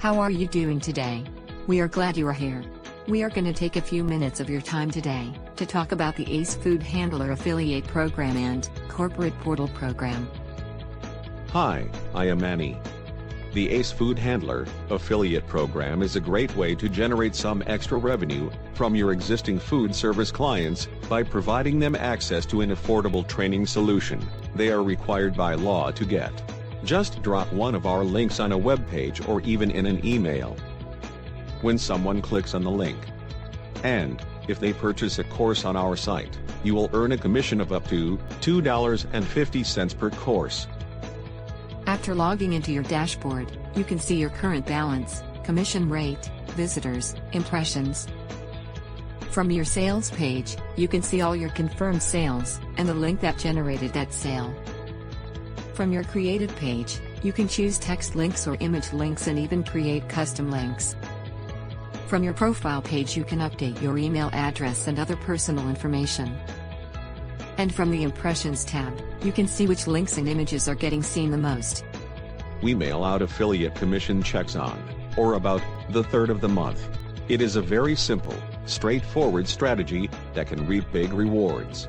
How are you doing today? We are glad you are here. We are going to take a few minutes of your time today to talk about the ACE Food Handler Affiliate Program and Corporate Portal Program. Hi, I am Annie. The ACE Food Handler Affiliate Program is a great way to generate some extra revenue from your existing food service clients by providing them access to an affordable training solution they are required by law to get. Just drop one of our links on a web page or even in an email. When someone clicks on the link, and if they purchase a course on our site, you will earn a commission of up to $2.50 per course. After logging into your dashboard, you can see your current balance, commission rate, visitors, impressions. From your sales page, you can see all your confirmed sales and the link that generated that sale. From your created page, you can choose text links or image links and even create custom links. From your profile page, you can update your email address and other personal information. And from the Impressions tab, you can see which links and images are getting seen the most. We mail out affiliate commission checks on, or about, the 3rd of the month. It is a very simple, straightforward strategy that can reap big rewards.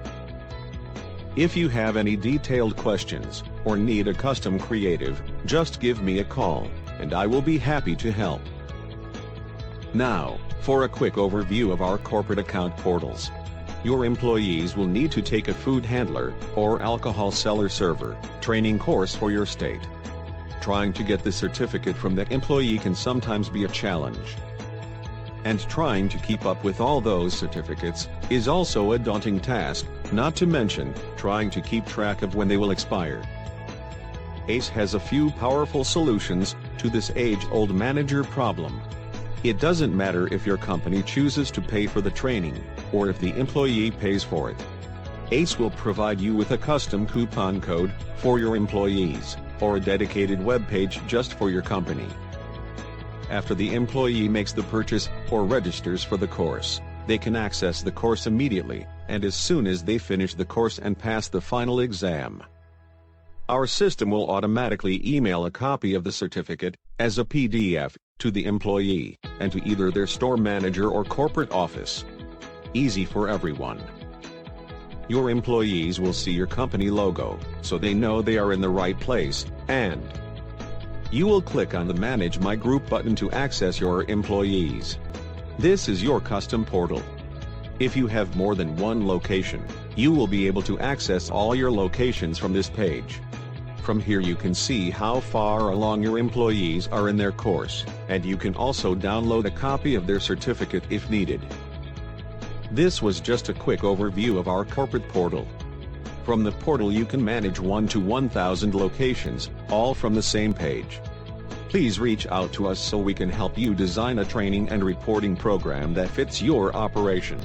If you have any detailed questions, or need a custom creative, just give me a call, and I will be happy to help. Now, for a quick overview of our corporate account portals. Your employees will need to take a food handler, or alcohol seller server, training course for your state. Trying to get the certificate from that employee can sometimes be a challenge. And trying to keep up with all those certificates is also a daunting task, not to mention trying to keep track of when they will expire. ACE has a few powerful solutions to this age-old manager problem. It doesn't matter if your company chooses to pay for the training, or if the employee pays for it. ACE will provide you with a custom coupon code for your employees, or a dedicated web page just for your company. After the employee makes the purchase or registers for the course, they can access the course immediately, and as soon as they finish the course and pass the final exam. Our system will automatically email a copy of the certificate, as a PDF, to the employee, and to either their store manager or corporate office. Easy for everyone. Your employees will see your company logo, so they know they are in the right place, and you will click on the Manage My Group button to access your employees. This is your custom portal. If you have more than one location, you will be able to access all your locations from this page. From here you can see how far along your employees are in their course, and you can also download a copy of their certificate if needed. This was just a quick overview of our corporate portal. From the portal you can manage 1 to 1,000 locations, all from the same page. Please reach out to us so we can help you design a training and reporting program that fits your operation.